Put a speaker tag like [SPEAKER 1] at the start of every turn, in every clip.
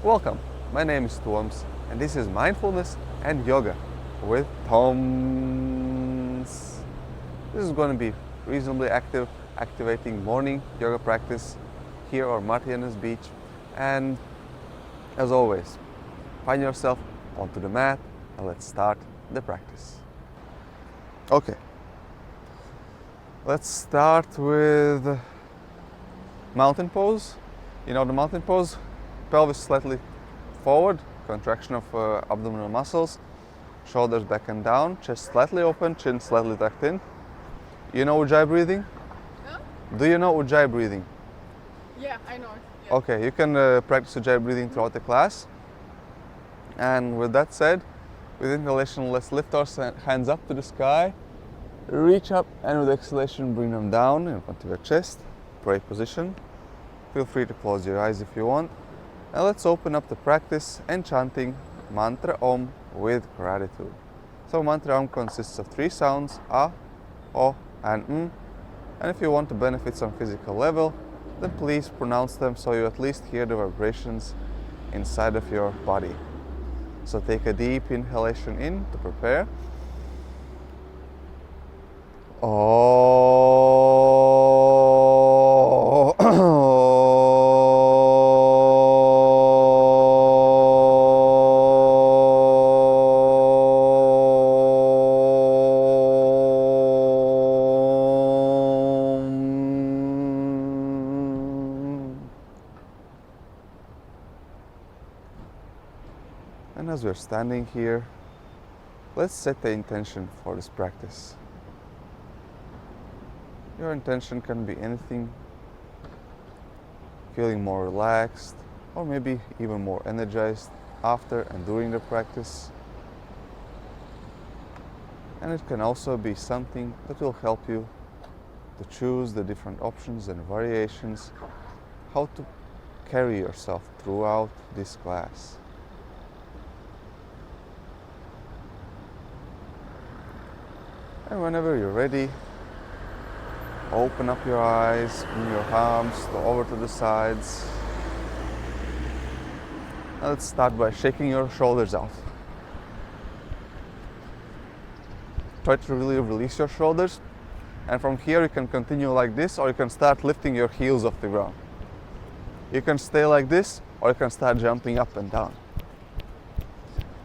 [SPEAKER 1] Welcome, my name is Toms and this is Mindfulness and Yoga with Toms. This is going to be reasonably activating morning yoga practice here on Martianez Beach, and as always, find yourself onto the mat and let's start the practice. Okay, let's start with mountain pose. You know the mountain pose? Pelvis slightly forward, contraction of abdominal muscles, shoulders back and down, chest slightly open, chin slightly tucked in. You know Ujjayi breathing?
[SPEAKER 2] Huh?
[SPEAKER 1] Do you know Ujjayi breathing?
[SPEAKER 2] Yeah, I know. Yeah.
[SPEAKER 1] Okay, you can practice Ujjayi breathing throughout the class. And with that said, with inhalation, let's lift our hands up to the sky, reach up, and with exhalation, bring them down in front of your chest, pray position. Feel free to close your eyes if you want. And let's open up the practice and chanting mantra Om with gratitude. So mantra Om consists of 3 sounds, A, O, and M. And if you want to benefit some physical level, then please pronounce them so you at least hear the vibrations inside of your body. So take a deep inhalation in to prepare. And as we're standing here, let's set the intention for this practice. Your intention can be anything, feeling more relaxed, or maybe even more energized after and during the practice. And it can also be something that will help you to choose the different options and variations, how to carry yourself throughout this class. And whenever you're ready, open up your eyes, bring your arms over to the sides. Now let's start by shaking your shoulders out. Try to really release your shoulders. And from here you can continue like this, or you can start lifting your heels off the ground. You can stay like this, or you can start jumping up and down.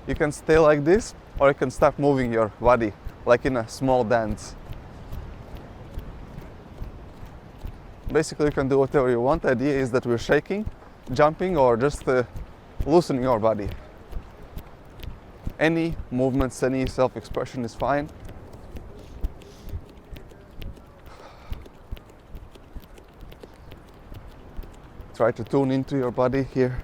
[SPEAKER 1] You can stay like this, or you can start moving your body like in a small dance. Basically, you can do whatever you want. The idea is that we're shaking, jumping, or just loosening your body. Any movements, any self-expression is fine. Try to tune into your body here.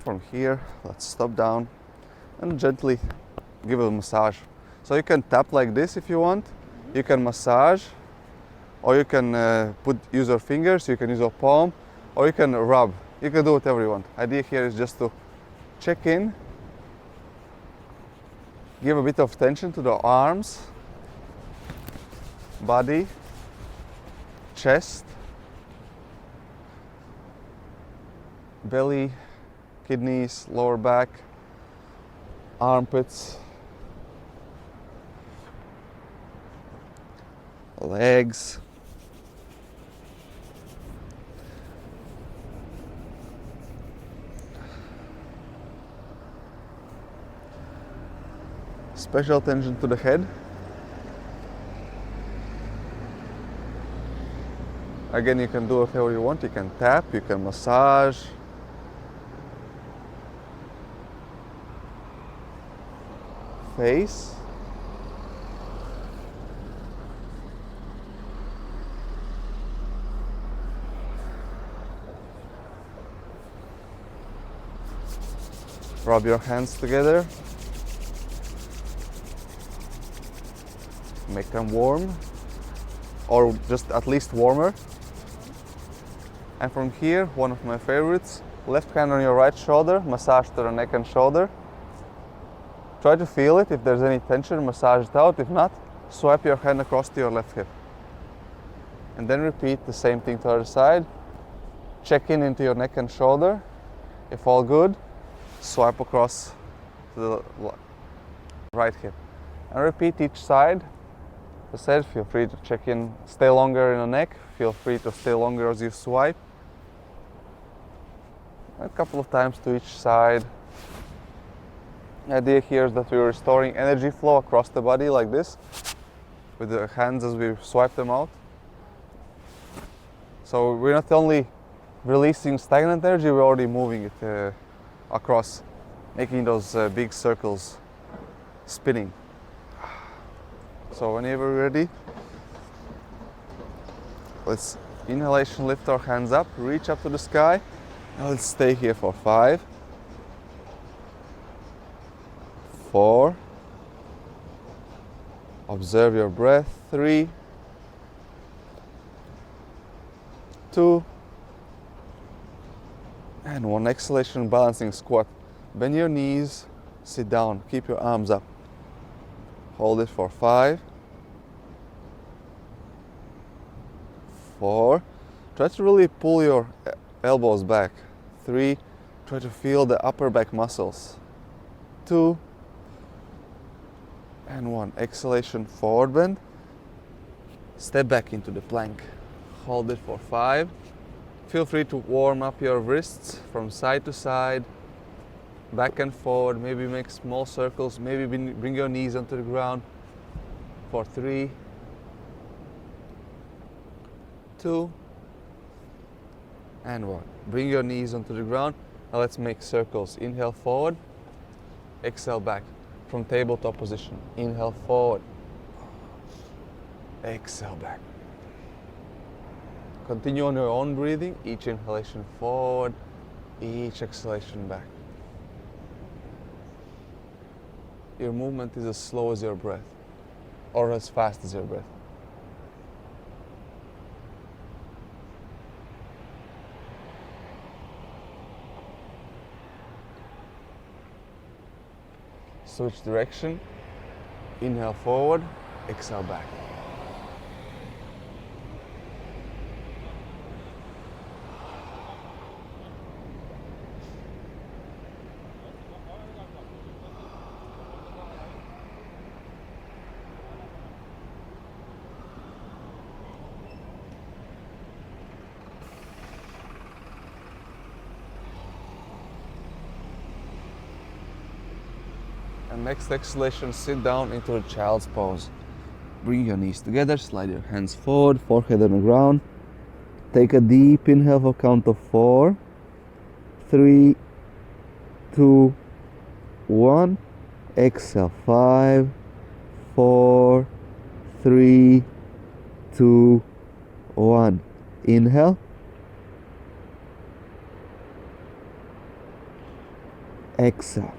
[SPEAKER 1] From here, let's stop down and gently give a massage. So you can tap like this if you want, you can massage, or you can use your fingers, you can use your palm, or you can rub. You can do whatever you want. Idea here is just to check in, give a bit of tension to the arms, body, chest, belly, kidneys, lower back, armpits, legs, special attention to the head. Again, you can do whatever you want. You can tap, you can massage, face, rub your hands together, Make them warm, or just at least warmer. And from here, one of my favorites, left hand on your right shoulder, massage to the neck and shoulder. Try to feel it. If there's any tension, massage it out. If not, swipe your hand across to your left hip. And then repeat the same thing to the other side. Check in into your neck and shoulder. If all good, swipe across to the right hip. And repeat each side. As I said, feel free to check in, stay longer in the neck. Feel free to stay longer as you swipe. A couple of times to each side. The idea here is that we're restoring energy flow across the body like this, with the hands as we swipe them out. So we're not only releasing stagnant energy, we're already moving it across, making those big circles spinning. So whenever we're ready, let's inhalation, lift our hands up, reach up to the sky. Now let's stay here for 5, 4, observe your breath, 3, 2, and 1. Exhalation, balancing squat. Bend your knees, sit down, keep your arms up. Hold it for 5, 4, try to really pull your elbows back. 3, try to feel the upper back muscles. 2, and 1. Exhalation, forward bend. Step back into the plank. Hold it for 5. Feel free to warm up your wrists from side to side, back and forward. Maybe make small circles. Maybe bring your knees onto the ground for 3, 2, and 1. Bring your knees onto the ground. Now let's make circles. Inhale forward, exhale back from tabletop position. Inhale forward, exhale back. Continue on your own breathing. Each inhalation forward, each exhalation back. Your movement is as slow as your breath, or as fast as your breath. Switch direction. Inhale forward, exhale back. And next exhalation, sit down into a child's pose. Bring your knees together, slide your hands forward, forehead on the ground. Take a deep inhale for a count of 4, 3, 2, 1. Exhale, 5, 4, 3, 2, 1. Inhale. Exhale.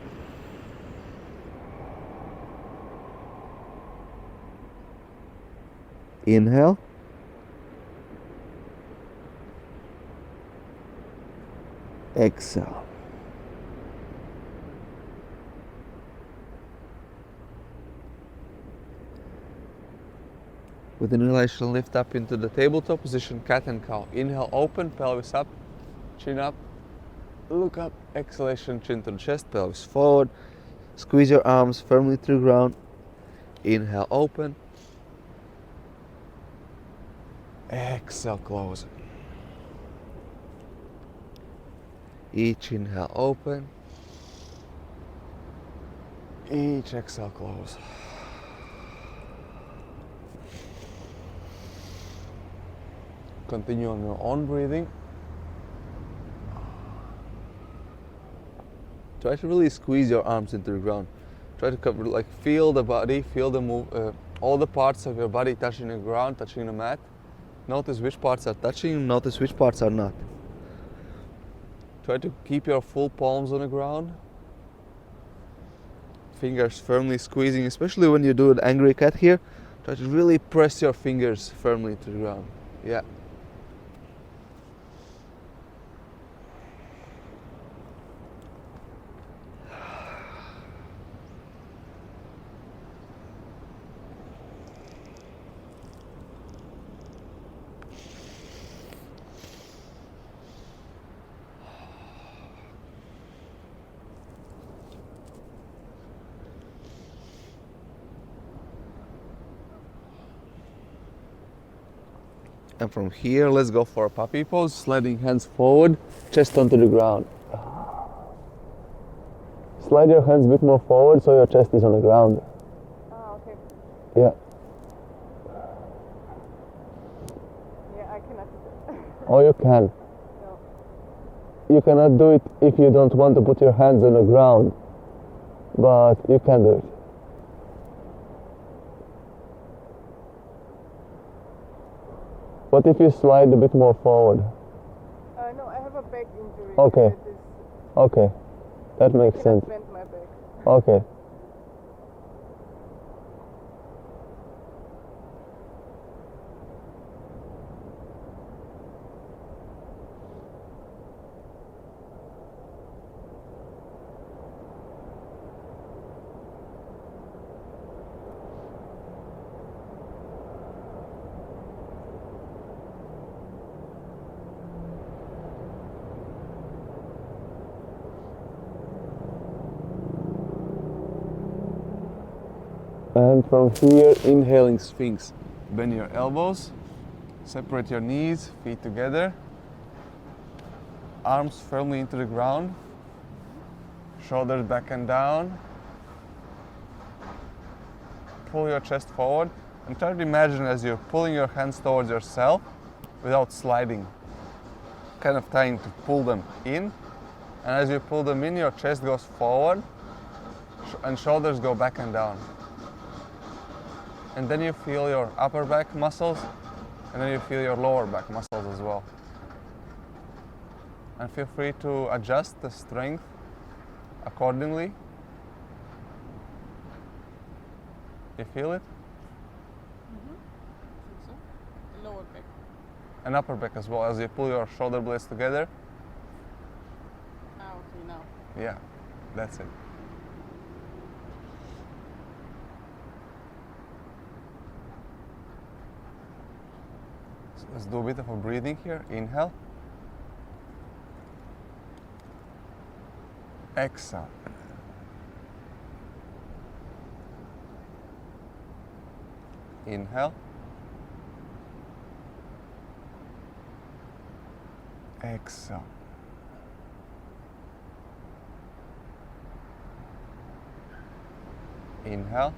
[SPEAKER 1] Inhale. Exhale. With inhalation, lift up into the tabletop position, cat and cow. Inhale, open, pelvis up, chin up, look up. Exhalation, chin to the chest, pelvis forward. Squeeze your arms firmly to the ground. Inhale, open. Exhale, close. Each inhale, open. Each exhale, close. Continue on your own breathing. Try to really squeeze your arms into the ground. Try to feel the body, feel the move, all the parts of your body touching the ground, touching the mat. Notice which parts are touching, notice which parts are not. Try to keep your full palms on the ground. Fingers firmly squeezing, especially when you do an angry cat here. Try to really press your fingers firmly to the ground. Yeah. And from here, let's go for a Papi Pose, sliding hands forward, chest onto the ground. Slide your hands a bit more forward so your chest is on the ground.
[SPEAKER 2] Ah, okay.
[SPEAKER 1] Yeah.
[SPEAKER 2] Yeah, I cannot do that.
[SPEAKER 1] Or you can.
[SPEAKER 2] No.
[SPEAKER 1] You cannot do it if you don't want to put your hands on the ground, but you can do it. What if you slide a bit more forward?
[SPEAKER 2] No, I have a back injury.
[SPEAKER 1] Okay.
[SPEAKER 2] It is,
[SPEAKER 1] Okay, that makes
[SPEAKER 2] I
[SPEAKER 1] sense.
[SPEAKER 2] cannot bend my back.
[SPEAKER 1] Okay. And from here, inhaling Sphinx. Bend your elbows, separate your knees, feet together, arms firmly into the ground, shoulders back and down. Pull your chest forward and try to imagine as you're pulling your hands towards yourself without sliding. Kind of trying to pull them in. And as you pull them in, your chest goes forward and shoulders go back and down. And then you feel your upper back muscles, and then you feel your lower back muscles as well. And feel free to adjust the strength accordingly. You feel it?
[SPEAKER 2] Think so? The lower back.
[SPEAKER 1] And upper back as well, as you pull your shoulder blades together.
[SPEAKER 2] Ah, okay, now.
[SPEAKER 1] Yeah, that's it. So let's do a bit of a breathing here. Inhale. Exhale. Inhale. Exhale. Inhale.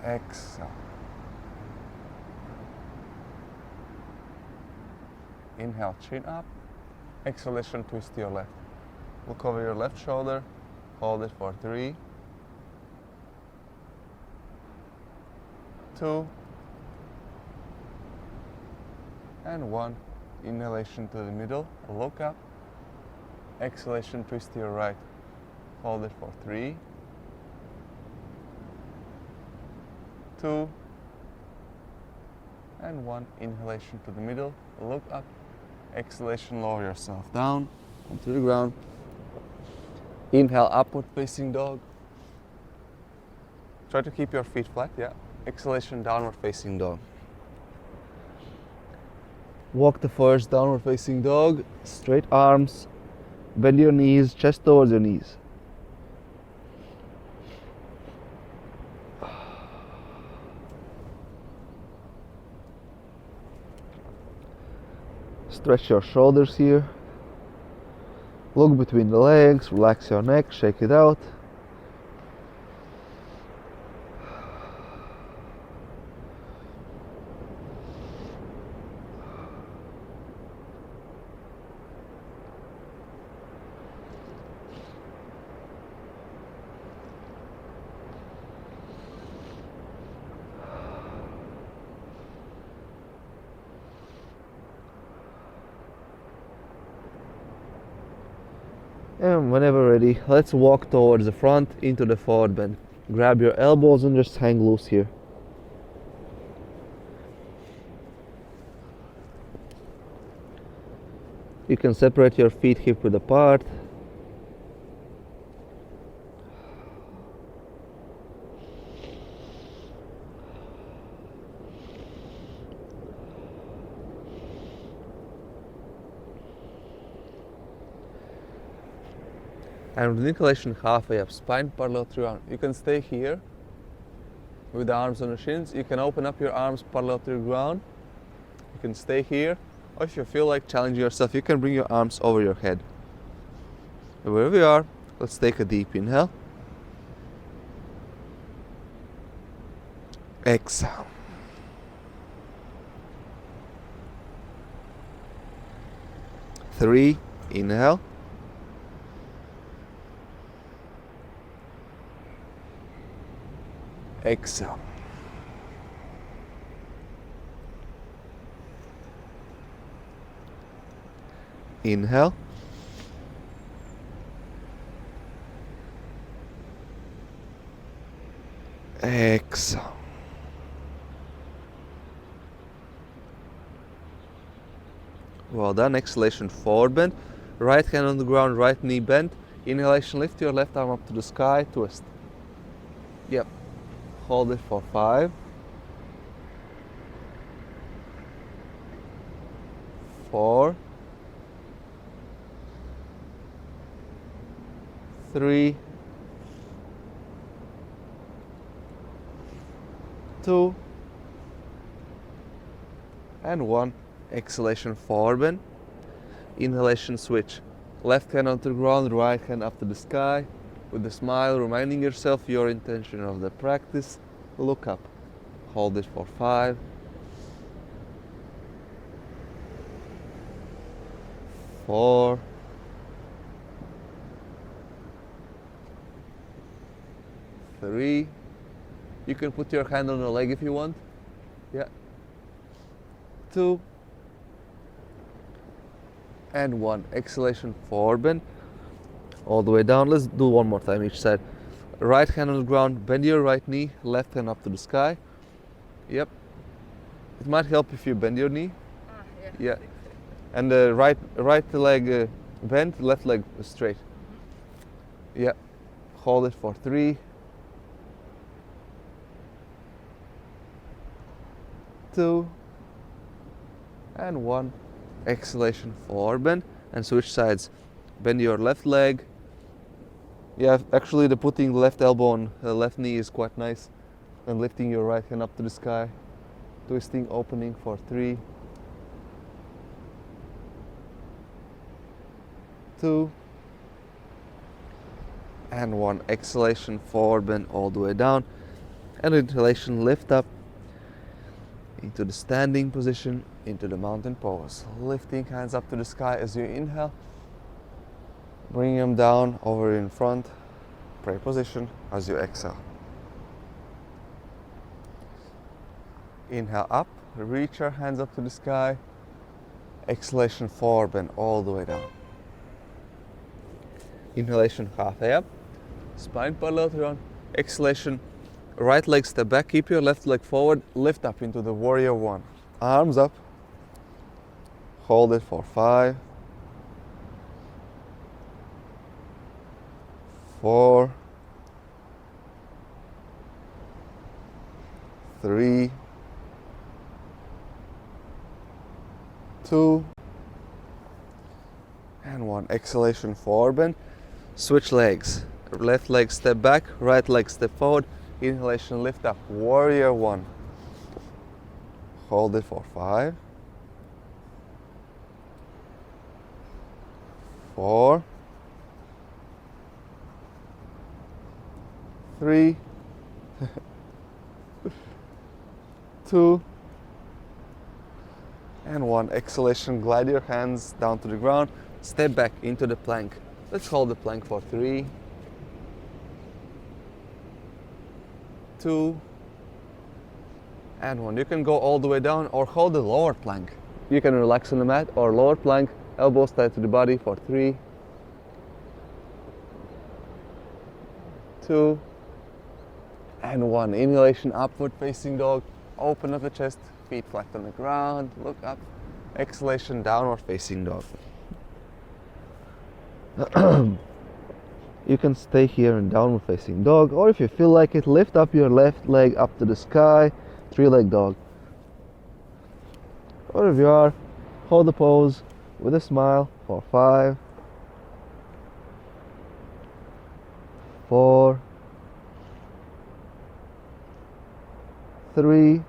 [SPEAKER 1] Exhale. Inhale, chin up. Exhalation, twist to your left. Look over your left shoulder. Hold it for 3, 2, and 1. Inhalation to the middle. Look up. Exhalation, twist to your right. Hold it for 3, 2, and 1. Inhalation to the middle. Look up. Exhalation, lower yourself down onto the ground. Inhale, upward facing dog. Try to keep your feet flat, yeah. Exhalation, downward facing dog. Walk the first downward facing dog. Straight arms. Bend your knees, chest towards your knees. Stretch your shoulders here. Look between the legs, relax your neck, shake it out. And whenever ready, let's walk towards the front into the forward bend. Grab your elbows and just hang loose here. You can separate your feet hip width apart. And with inhalation halfway up, spine parallel to your arm. You can stay here with the arms on the shins. You can open up your arms parallel to the ground. You can stay here. Or if you feel like challenging yourself, you can bring your arms over your head. And wherever you are, let's take a deep inhale. Exhale. Three, inhale. Exhale. Inhale. Exhale. Well done. Exhalation, forward bend. Right hand on the ground, right knee bent. Inhalation, lift your left arm up to the sky, twist. Yep. Hold it for 5, 4, 3, 2, and 1. Exhalation, forward bend. Inhalation, switch. Left hand onto the ground, right hand up to the sky. With a smile, reminding yourself your intention of the practice. Look up. Hold it for 5, 4, 3. You can put your hand on the leg if you want. Yeah. 2, and 1. Exhalation, forward bend. All the way down. Let's do one more time each side. Right hand on the ground, bend your right knee, left hand up to the sky. Yep. It might help if you bend your knee. Yeah. And the right leg bent, left leg straight. Yeah. Hold it for 3, 2, and 1. Exhalation, forward bend, and switch sides. Bend your left leg. Yeah, actually the putting the left elbow on the left knee is quite nice. And lifting your right hand up to the sky. Twisting, opening for 3, 2, and 1. Exhalation, forward bend all the way down. And inhalation, lift up into the standing position, into the mountain pose. Lifting hands up to the sky as you inhale. Bring them down over in front, prayer position as you exhale. Inhale up, reach your hands up to the sky. Exhalation, forward bend all the way down. Inhalation, halfway up, spine parallel to ground. Exhalation, right leg step back, keep your left leg forward, lift up into the warrior 1. Arms up, hold it for 5, 4, 3, 2, and 1. Exhalation, forward bend. Switch legs. Left leg step back, right leg step forward. Inhalation, lift up, warrior 1. Hold it for 5, 4, 3, 2, and 1. Exhalation, glide your hands down to the ground. Step back into the plank. Let's hold the plank for 3, 2, and 1. You can go all the way down or hold the lower plank. You can relax on the mat or lower plank, elbows tied to the body for 3, 2, and 1. Inhalation, upward facing dog. Open up the chest, feet flat on the ground, look up. Exhalation, downward facing dog. You can stay here in downward facing dog, or if you feel like it, lift up your left leg up to the sky, 3-leg dog. Wherever you are, hold the pose with a smile for 5, 4, 3,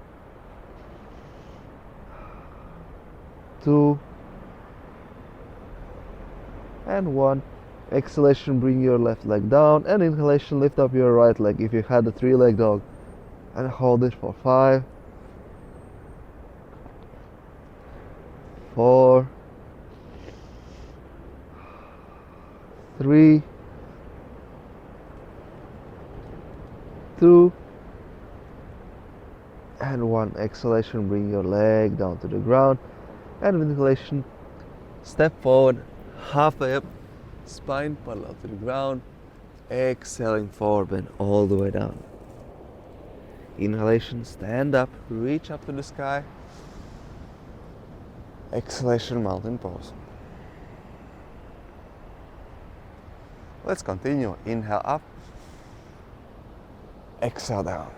[SPEAKER 1] 2, and 1. Exhalation, bring your left leg down, and inhalation, lift up your right leg if you had a 3-leg dog, and hold it for 5, 4, 3, 2, and 1. Exhalation, bring your leg down to the ground, and with inhalation, step forward, halfway up, spine parallel to the ground. Exhaling forward, bend all the way down. Inhalation, stand up, reach up to the sky. Exhalation, mountain pose. Let's continue. Inhale up, exhale down.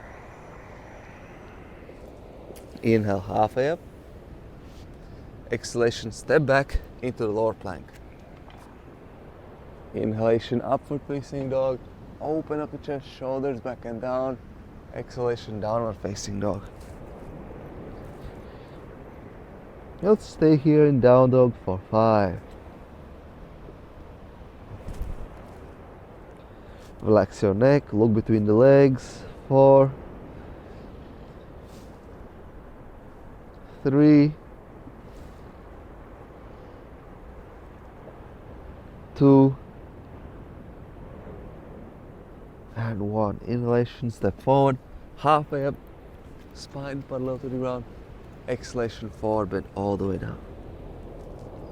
[SPEAKER 1] Inhale halfway up. Exhalation, step back into the lower plank. Inhalation, upward facing dog. Open up the chest, shoulders back and down. Exhalation, downward facing dog. Let's stay here in down dog for 5. Relax your neck, look between the legs. 4, 3, 2, and 1. Inhalation, step forward, halfway up, spine parallel to the ground. Exhalation, forward, bend all the way down.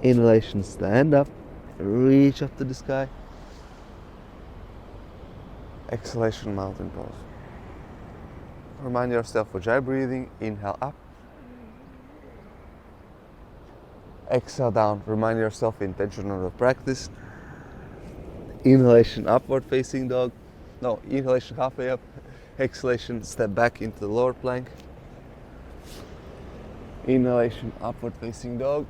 [SPEAKER 1] Inhalation, stand up, reach up to the sky. Exhalation, mountain pose. Remind yourself of Ujjayi breathing. Inhale up. Exhale down. Remind yourself the intention of the practice. Inhalation, upward facing dog. No, inhalation halfway up. Exhalation, step back into the lower plank. Inhalation, upward facing dog.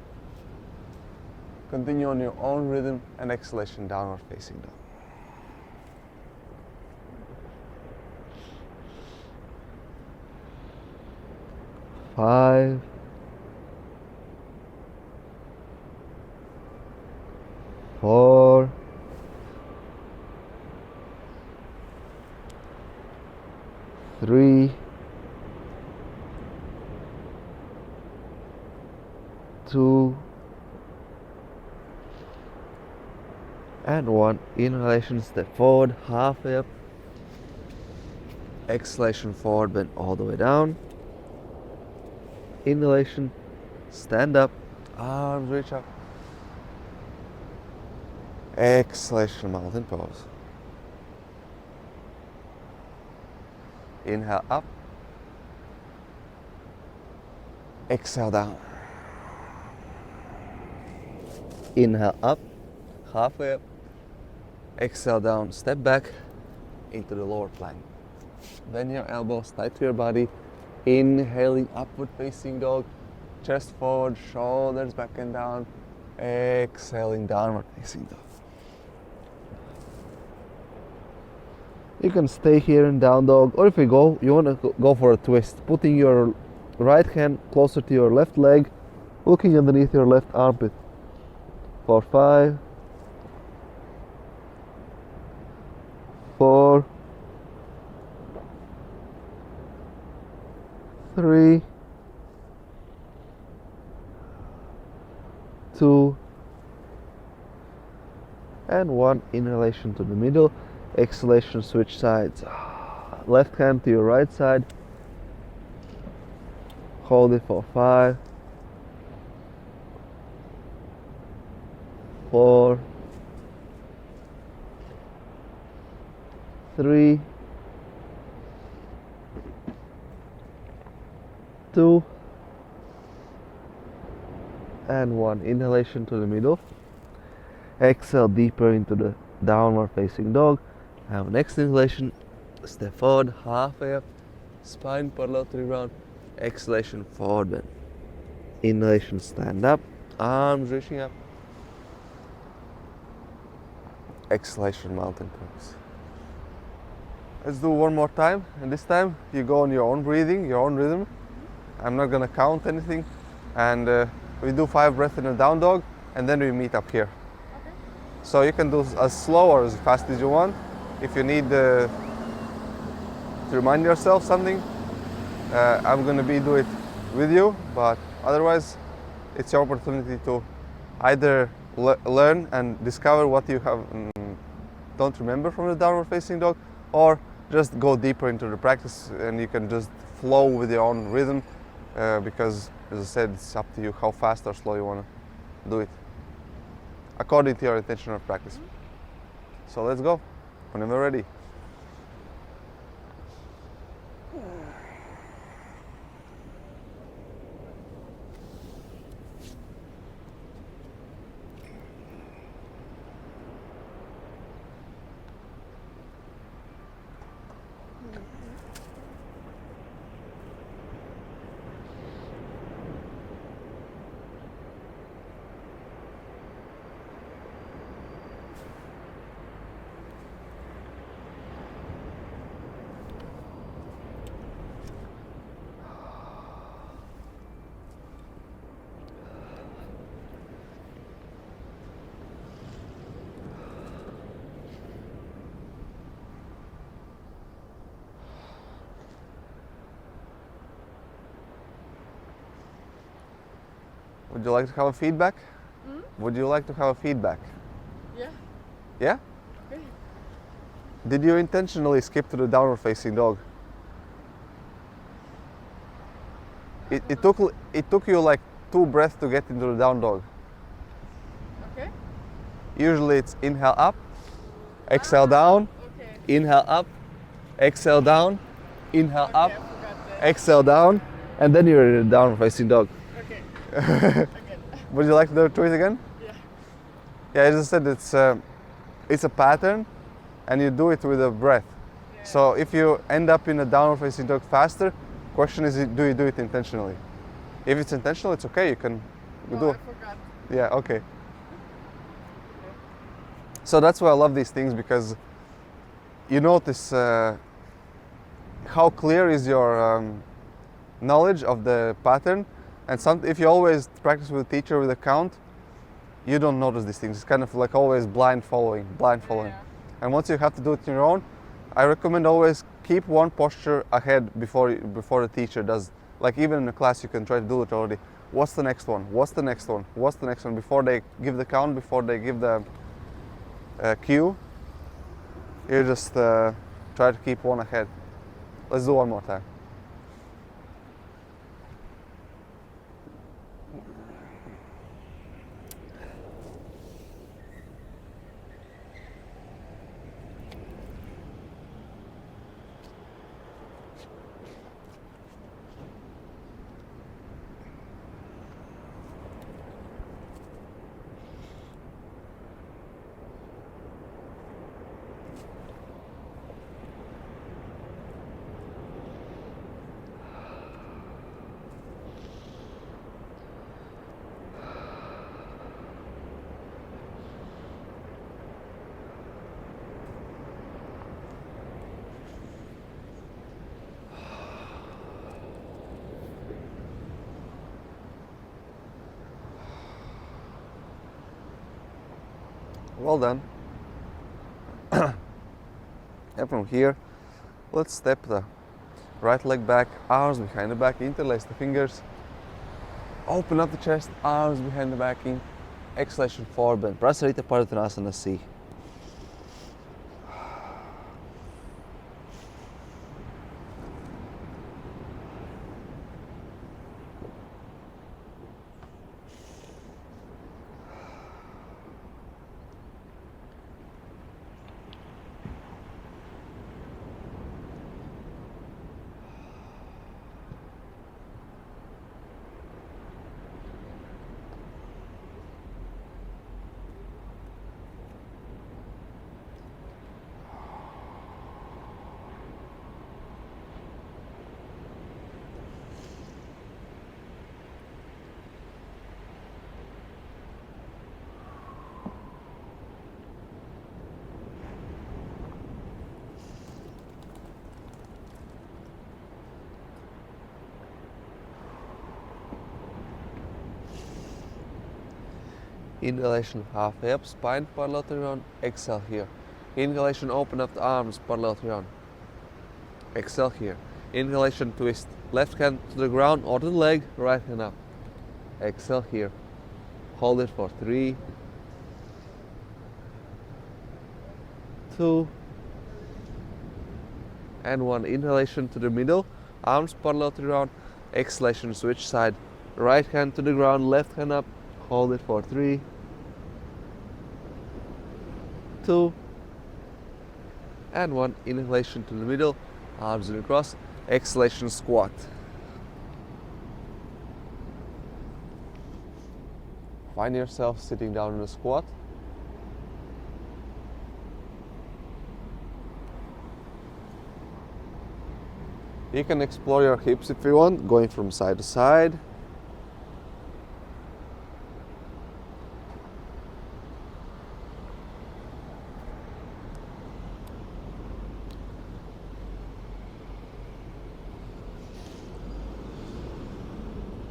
[SPEAKER 1] Continue on your own rhythm, and exhalation, downward facing dog. Five, 4, 3, 2, and 1. Inhalation, step forward, halfway up. Exhalation, forward, bend all the way down. Inhalation, stand up, arms reach up. Exhalation, mountain pose. Inhale up. Exhale down. Inhale up, halfway up. Exhale down, step back into the lower plank. Bend your elbows tight to your body. Inhaling, upward facing dog. Chest forward, shoulders back and down. Exhaling, downward facing dog. You can stay here in down dog, or if you want to go for a twist, putting your right hand closer to your left leg, looking underneath your left armpit. For 5, 4, 3, 2, and 1. Inhalation to the middle. Exhalation, switch sides. Left hand to your right side. Hold it for 5, 4, 3, 2, and 1. Inhalation to the middle. Exhale deeper into the downward facing dog. And next inhalation, step forward, halfway up, spine parallel to the ground. Exhalation, forward bend. Inhalation, stand up, arms reaching up. Exhalation, mountain pose. Let's do one more time, and this time you go on your own breathing, your own rhythm. I'm not gonna count anything, and we do 5 breaths in a down dog, and then we meet up here.
[SPEAKER 2] Okay.
[SPEAKER 1] So you can do as slow or as fast as you want. If you need to remind yourself something, I'm gonna do it with you, but otherwise it's your opportunity to either learn and discover what you have don't remember from the downward facing dog, or just go deeper into the practice and you can just flow with your own rhythm, because as I said, it's up to you how fast or slow you want to do it according to your intention of practice. So let's go whenever you're ready. Would you like to have a feedback? Would you like to have a feedback?
[SPEAKER 2] Yeah.
[SPEAKER 1] Yeah?
[SPEAKER 2] Okay.
[SPEAKER 1] Did you intentionally skip to the downward facing dog? It took you like 2 breaths to get into the down dog.
[SPEAKER 2] Okay.
[SPEAKER 1] Usually it's inhale up, exhale down,
[SPEAKER 2] Okay.
[SPEAKER 1] inhale up, exhale down, inhale
[SPEAKER 2] Okay,
[SPEAKER 1] up,
[SPEAKER 2] I forgot that.
[SPEAKER 1] exhale down, and then you're in the downward facing dog.
[SPEAKER 2] Okay. Again.
[SPEAKER 1] Would you like to do it again?
[SPEAKER 2] Yeah.
[SPEAKER 1] Yeah, as I said, it's a pattern, and you do it with a breath.
[SPEAKER 2] Yeah.
[SPEAKER 1] So if you end up in a downward facing dog faster, question is, do you do it intentionally? If it's intentional, it's okay. You can
[SPEAKER 2] No,
[SPEAKER 1] do
[SPEAKER 2] I
[SPEAKER 1] it.
[SPEAKER 2] forgot.
[SPEAKER 1] Yeah, okay. So that's why I love these things, because you notice how clear is your knowledge of the pattern. And if you always practice with a teacher with a count, you don't notice these things. It's kind of like always blind following.
[SPEAKER 2] Yeah.
[SPEAKER 1] And once you have to do it on your own, I recommend always keep one posture ahead before the teacher does. Like even in a class, you can try to do it already. What's the next one? What's the next one? What's the next one? Before they give the count, before they give the cue, you just try to keep one ahead. Let's do one more time. Well done. And from here, let's step the right leg back, arms behind the back, interlace the fingers, open up the chest, arms behind the back in, exhalation forward bend, Prasarita Paritanasana C. Inhalation halfway up, spine parallel to ground. Exhale here. Inhalation, open up the arms parallel to ground. Exhale here. Inhalation, twist. Left hand to the ground or to the leg, right hand up. Exhale here. Hold it for 3, 2, and 1. Inhalation to the middle, arms parallel to the ground. Exhalation, switch side. Right hand to the ground, left hand up. Hold it for 3, 2, and 1. Inhalation to the middle, arms across. Exhalation, squat. Find yourself sitting down in a squat. You can explore your hips if you want, going from side to side.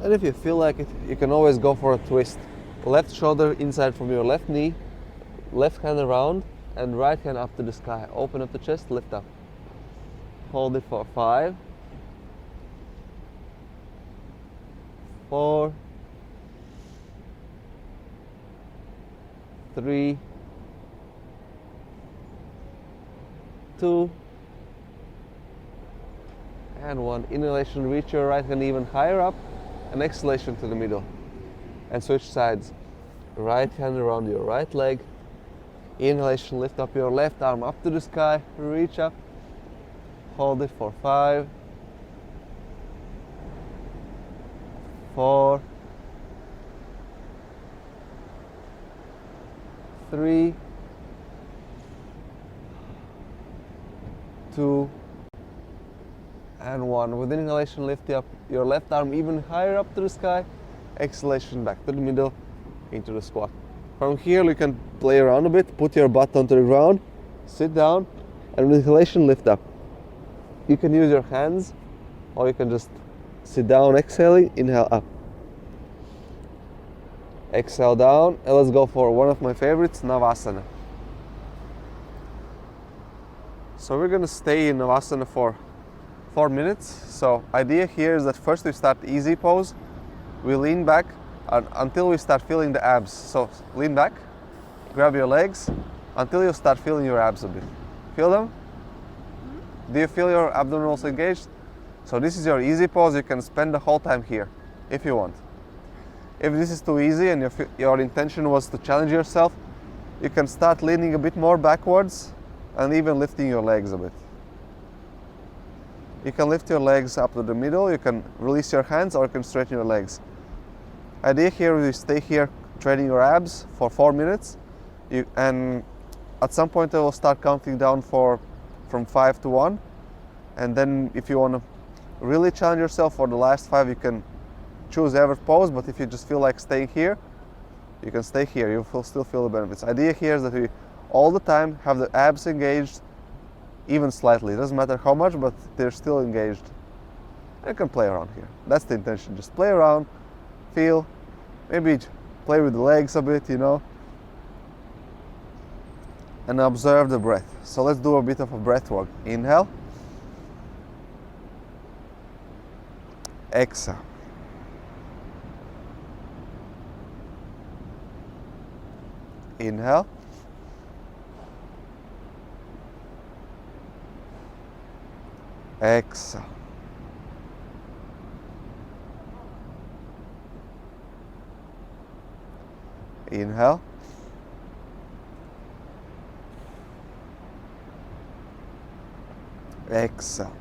[SPEAKER 1] And if you feel like it, you can always go for a twist. Left shoulder inside from your left knee, left hand around, and right hand up to the sky. Open up the chest, lift up. Hold it for 5, 4, 3, 2, and 1. Inhalation, reach your right hand even higher up, and exhalation to the middle. And switch sides. Right hand around your right leg. Inhalation, lift up your left arm up to the sky, reach up. Hold it for 5, 4, 3, 2, and 1. With inhalation, lift up your left arm even higher up to the sky. Exhalation, back to the middle, into the squat. From here, you can play around a bit, put your butt onto the ground, sit down, and with inhalation, lift up. You can use your hands, or you can just sit down, exhaling, inhale up. Exhale down, and let's go for one of my favorites, Navasana. So we're gonna stay in Navasana for 4 minutes. So idea here is that first we start easy pose. We lean back until we start feeling the abs. So lean back, grab your legs until you start feeling your abs a bit. Feel them? Do you feel your abdominals engaged? So this is your easy pose. You can spend the whole time here if you want. If this is too easy and your intention was to challenge yourself, you can start leaning a bit more backwards and even lifting your legs a bit. You can lift your legs up to the middle, you can release your hands, or you can straighten your legs. Idea here is you stay here training your abs for 4 minutes, and at some point I will start counting down from 5 to 1, and then if you want to really challenge yourself for the last 5, you can choose every pose, but if you just feel like staying here, you can stay here, you will still feel the benefits. Idea here is that we all the time have the abs engaged, even slightly. It doesn't matter how much, but they're still engaged. You can play around here. That's the intention. Just play around, feel, maybe play with the legs a bit, and observe the breath. So let's do a bit of a breath work. Inhale. Exhale. Inhale. Exhale. Inhale. Exhale.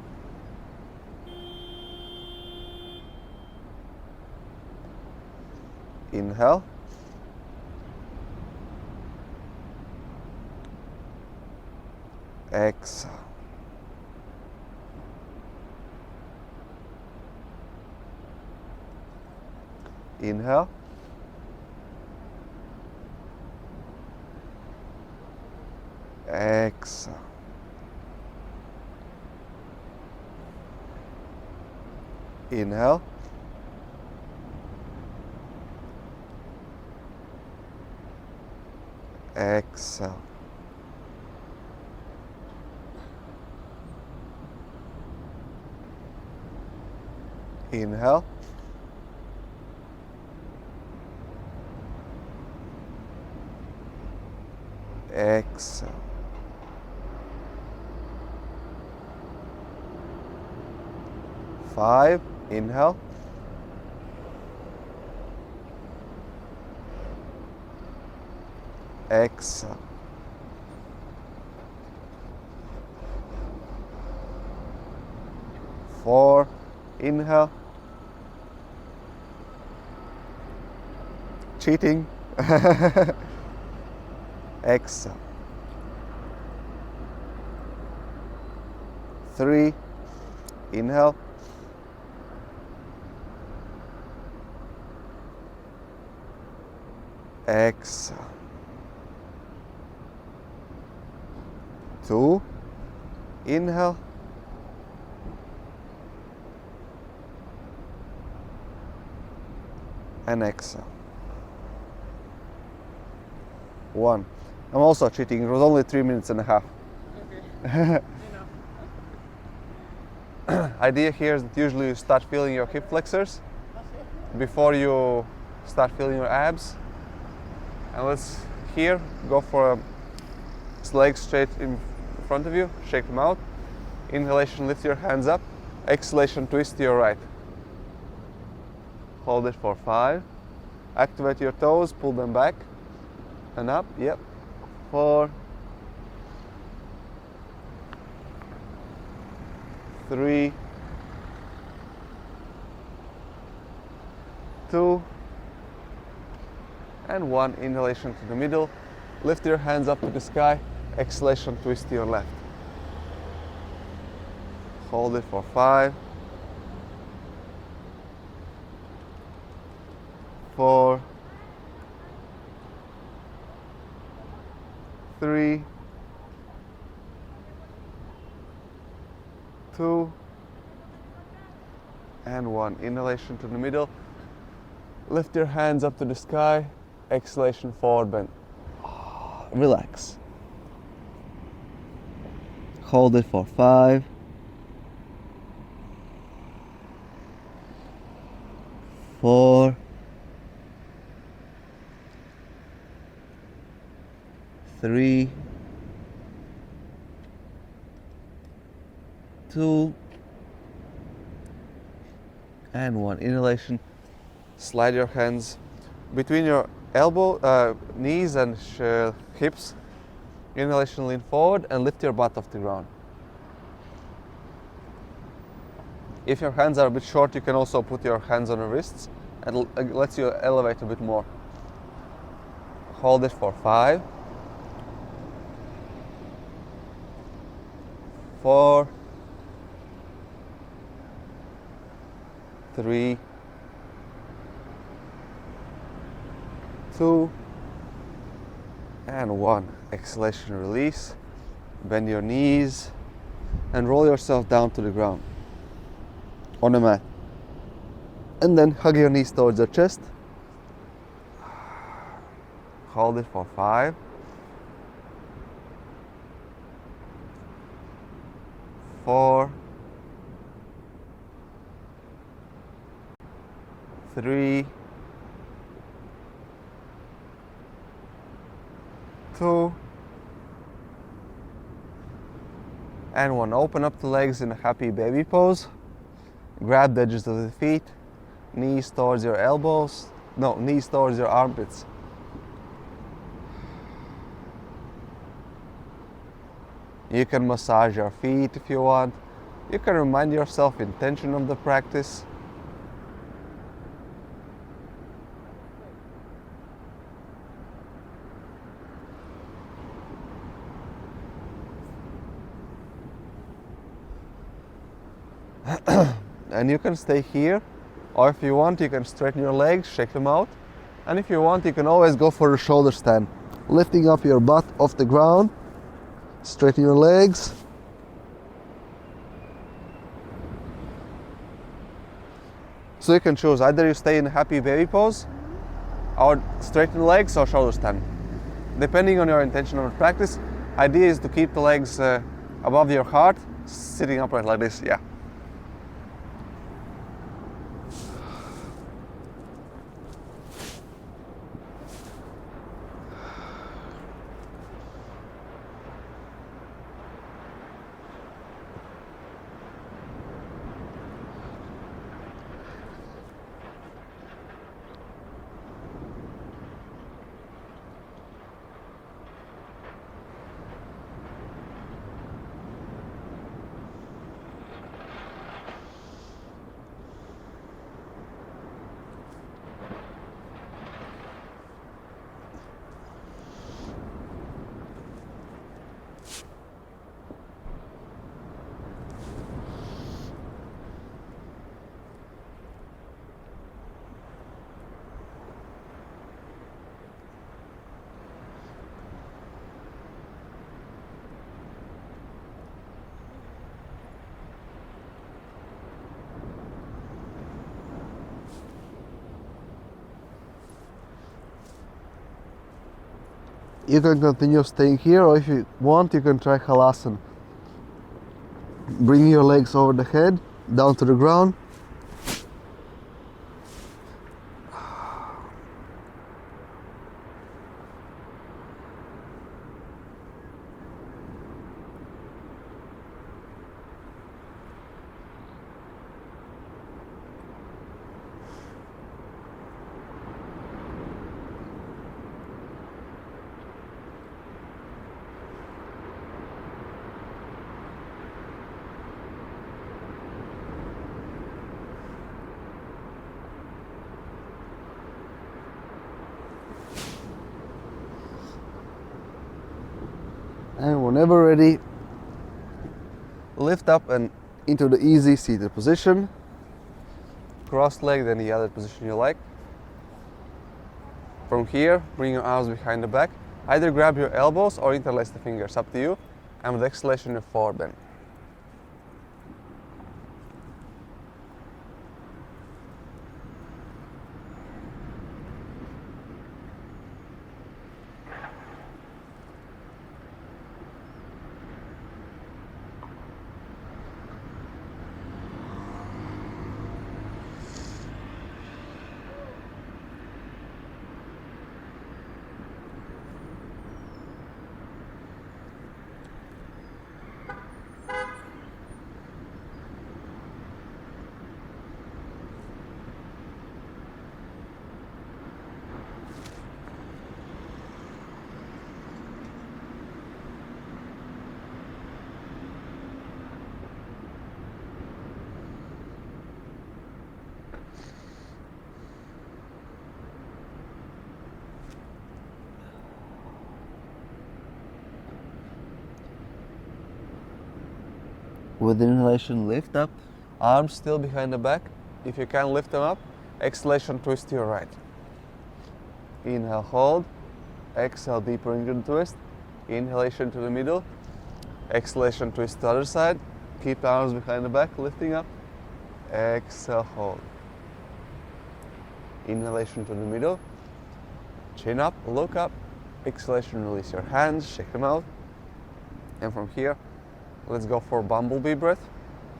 [SPEAKER 1] Inhale. Exhale. Inhale. Exhale. Inhale. Exhale. Inhale. Exhale. Five. Inhale. Exhale. Four. Inhale. Cheating. Exhale. Three. Inhale. Exhale. Two. Inhale. And exhale. One. I'm also cheating. It was only 3 minutes and a half.
[SPEAKER 2] Okay.
[SPEAKER 1] Idea here is that usually you start feeling your hip flexors before you start feeling your abs. And let's here go for legs straight in front of you. Shake them out. Inhalation, lift your hands up. Exhalation, twist to your right. Hold it for 5. Activate your toes, pull them back and up. Yep. 4, 3, 2, and 1. Inhalation to the middle. Lift your hands up to the sky. Exhalation, twist to your left. Hold it for 5, 4, 3, 2, and 1. Inhalation to the middle. Lift your hands up to the sky. Exhalation, forward bend. Relax. Hold it for 5, 4, 3, 2, and 1. Inhalation. Slide your hands between your knees and hips. Inhalation, lean forward and lift your butt off the ground. If your hands are a bit short, you can also put your hands on your wrists and it lets you elevate a bit more. Hold it for 5, 4, 3, 2, and 1. Exhalation, release. Bend your knees and roll yourself down to the ground on a mat. And then hug your knees towards your chest. Hold it for 5, 4, 3, 2, and 1. Open up the legs in a happy baby pose. Grab the edges of the feet, knees towards your elbows, knees towards your armpits. You can massage your feet if you want. You can remind yourself intention of the practice. And you can stay here, or if you want, you can straighten your legs, shake them out. And if you want, you can always go for a shoulder stand, lifting up your butt off the ground, straighten your legs. So you can choose, either you stay in happy baby pose, or straighten legs, or shoulder stand. depending on your intention of the practice, idea is to keep the legs above your heart, sitting upright like this, yeah. You can continue staying here, or if you want, you can try Halasana. Bring your legs over the head, down to the ground. And whenever ready, lift up and into the easy seated position. Cross-legged, any other position you like. From here, bring your arms behind the back. Either grab your elbows or interlace the fingers, up to you. And with exhalation, you forward bend. With inhalation, lift up, arms still behind the back. If you can, lift them up. Exhalation, twist to your right. Inhale, hold. Exhale, deeper into the twist. Inhalation to the middle. Exhalation, twist to the other side. Keep the arms behind the back, lifting up. Exhale, hold. Inhalation to the middle. Chin up, look up. Exhalation, release your hands, shake them out. And from here, let's go for Bumble Bee Breath,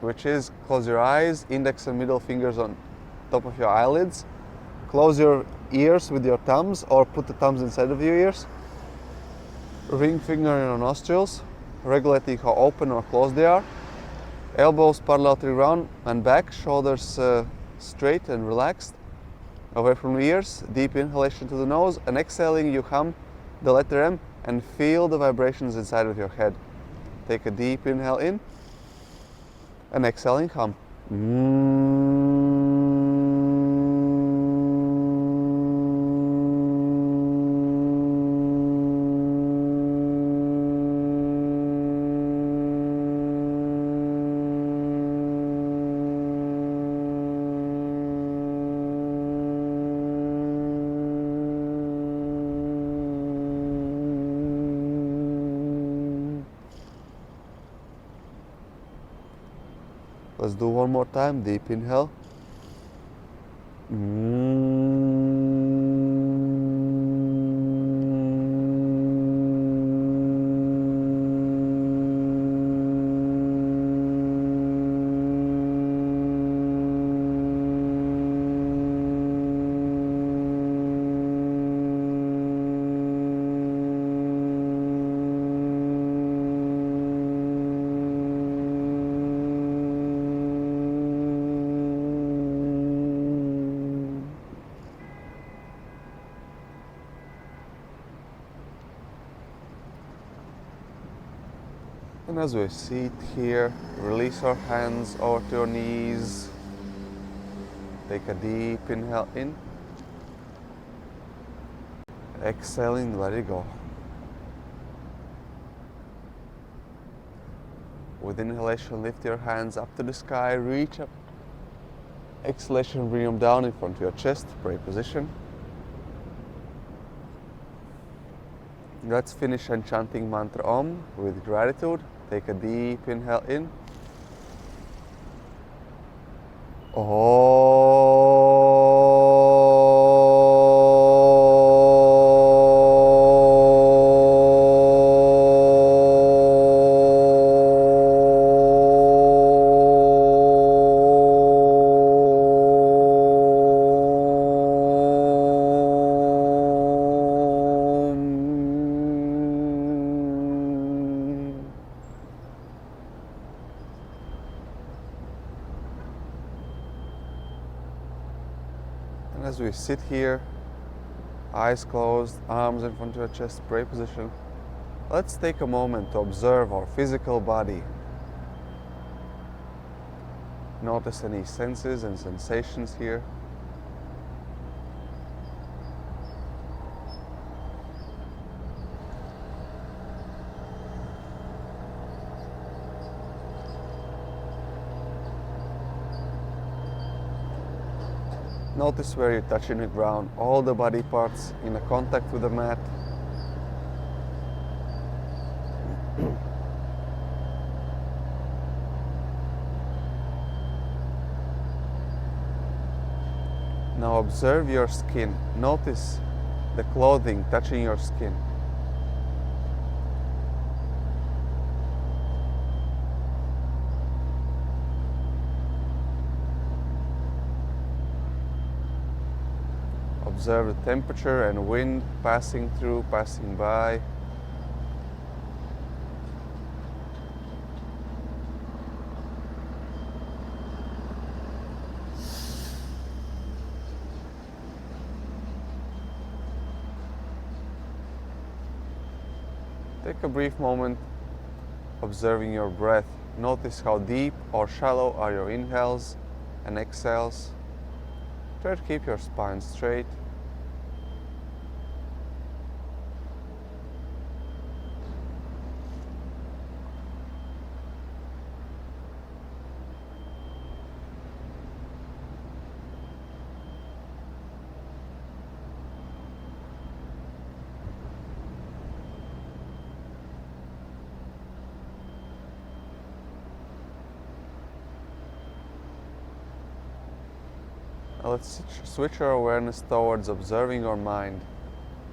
[SPEAKER 1] which is close your eyes, index and middle fingers on top of your eyelids. Close your ears with your thumbs or put the thumbs inside of your ears. Ring finger in your nostrils, regulating how open or closed they are. Elbows parallel to the ground and back, shoulders straight and relaxed. Away from the ears, deep inhalation to the nose, and exhaling you hum the letter M and feel the vibrations inside of your head. Take a deep inhale in and exhaling hum. Let's do one more time, deep inhale. And as we sit here, release our hands over to your knees. Take a deep inhale in. Exhaling, let it go. With inhalation, lift your hands up to the sky, reach up. Exhalation, bring them down in front of your chest, pray position. Let's finish enchanting mantra Om with gratitude. Take a deep inhale in. And as we sit here, eyes closed, arms in front of your chest, pray position, let's take a moment to observe our physical body. Notice any senses and sensations here. Notice where you're touching the ground, all the body parts in a contact with the mat. Now observe your skin. Notice the clothing touching your skin. Observe the temperature and wind passing through, passing by. Take a brief moment observing your breath. Notice how deep or shallow are your inhales and exhales. Try to keep your spine straight. Now let's switch our awareness towards observing our mind,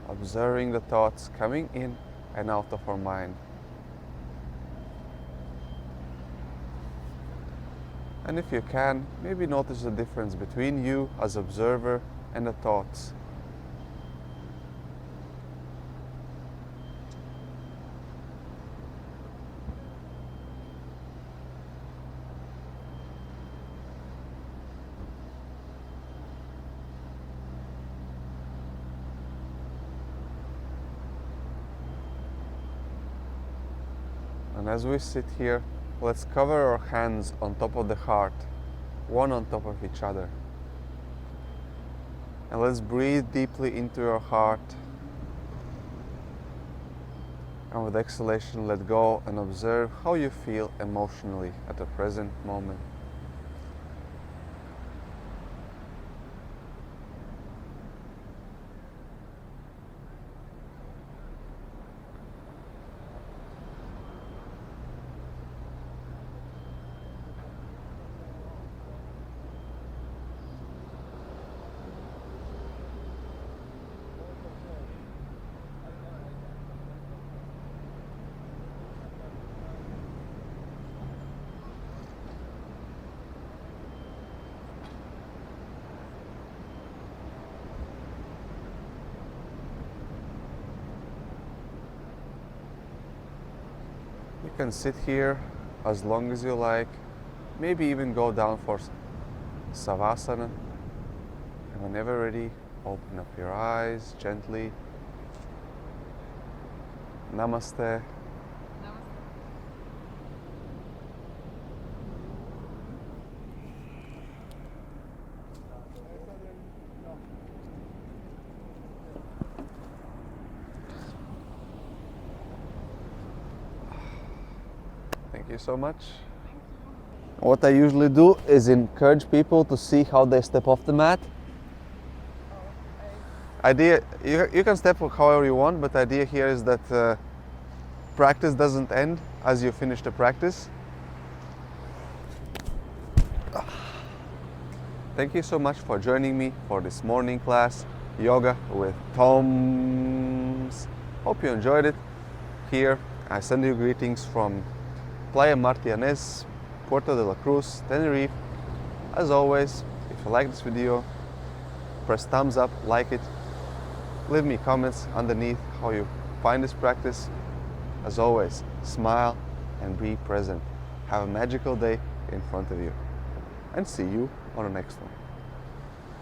[SPEAKER 1] observing the thoughts coming in and out of our mind. And if you can, maybe notice the difference between you as observer and the thoughts. And as we sit here, let's cover our hands on top of the heart, one on top of each other. And let's breathe deeply into your heart. And with exhalation, let go and observe how you feel emotionally at the present moment. You can sit here as long as you like, maybe even go down for Savasana. And whenever ready, open up your eyes gently. Namaste. Thank you so much.
[SPEAKER 2] Thank you.
[SPEAKER 1] What I usually do is encourage people to see how they step off the mat.
[SPEAKER 2] Oh,
[SPEAKER 1] Idea, you can step however you want, but the idea here is that practice doesn't end as you finish the practice. Thank you so much for joining me for this morning class, Yoga with Toms. Hope you enjoyed it. Here, I send you greetings from Playa Martianez, Puerto de la Cruz, Tenerife. As always, if you like this video, press thumbs up, like it. Leave me comments underneath how you find this practice. As always, smile and be present. Have a magical day in front of you. And see you on the next one.